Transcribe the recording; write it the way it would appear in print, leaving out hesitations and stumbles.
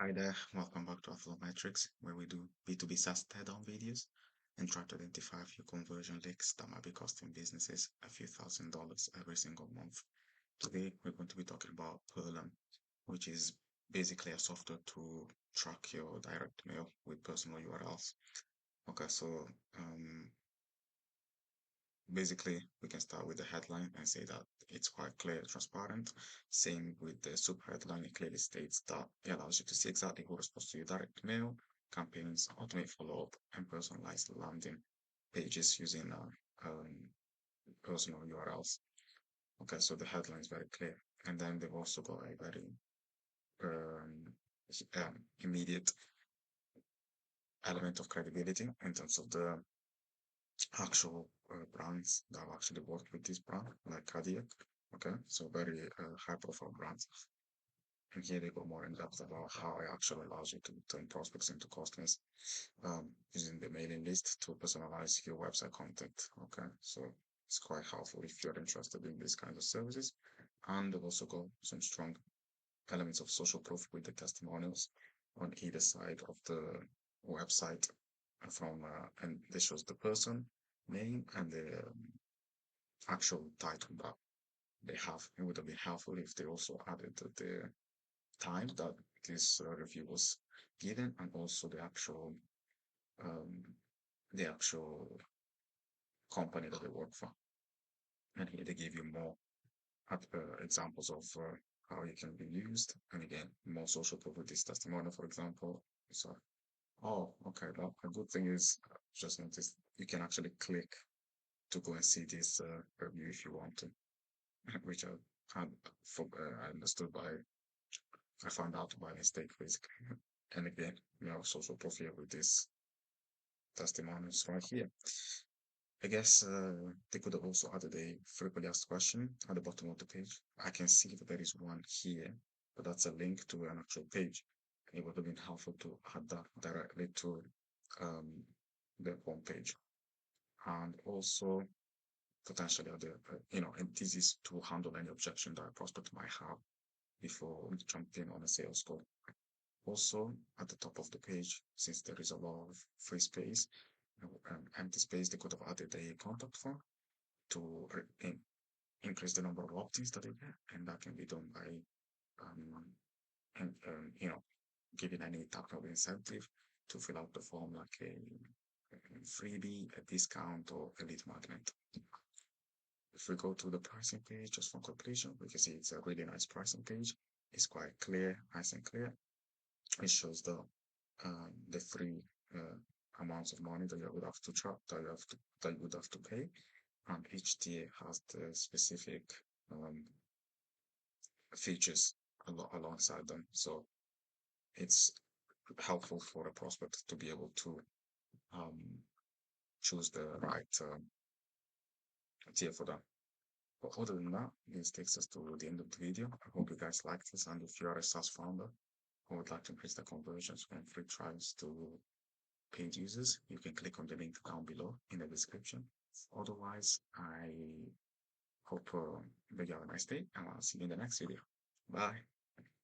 Hi there, welcome back to Flow Metrics, where we do B2B SaaS teardown videos and try to identify a few conversion leaks that might be costing businesses a few $1,000s every single month. Today, we're going to be talking about Purlem, which is basically a software to track your direct mail with personal URLs. Okay, so um, basically, we can start with the headline and say that it's quite clear, transparent. Same with the subheadline, it clearly states that it allows you to see exactly who responds to your direct mail, campaigns, automate follow-up, and personalized landing pages using personal URLs. Okay, so the headline is very clear. And then they've also got a very um, immediate element of credibility in terms of the actual brands that have actually worked with this brand, like Cardiac. Okay, so very high profile brands. And here they go more in depth about how it actually allows you to turn prospects into customers using the mailing list to personalize your website content. Okay, so it's quite helpful if you're interested in these kinds of services. And they've also got some strong elements of social proof with the testimonials on either side of the website and this shows the person name and the actual title that they have. It would have been helpful if they also added the time that this review was given and also um, the actual company that they work for. And here they give you more examples of how it can be used. And again, more social proof with this testimonial, for example. So, oh, okay. Well, a good thing is just notice you can actually click to go and see this review if you want to, which I understood by I found out by mistake basically. And again, social proof here with this testimonials right here. I guess they could have also added a frequently asked question at the bottom of the page. I can see that there is one here, but that's a link to an actual page. It would have been helpful to add that directly to um, the home page. And also potentially other, and this is to handle any objection that a prospect might have before jumping on a sales call. Also, at the top of the page, since there is a lot of free space, empty space, they could have added a contact form to increase the number of opt-ins that they get, and that can be done by, um, and, giving any type of incentive to fill out the form, like a freebie, a discount, or a lead magnet. If we go to the pricing page just for completion, we can see it's a really nice pricing page. It's quite clear, nice and clear. It shows the three amounts of money that you would have to chop, that you would have to pay, and each tier has the specific um, features alongside them. So it's helpful for a prospect to be able to um, choose the right tier for them. But other than that, this takes us to the end of the video. I hope you guys liked this, and if you are a SaaS founder who would like to increase the conversions from free trials to paid users, you can click on the link down below in the description. Otherwise, I hope that you have a nice day, and I'll see you in the next video. Bye.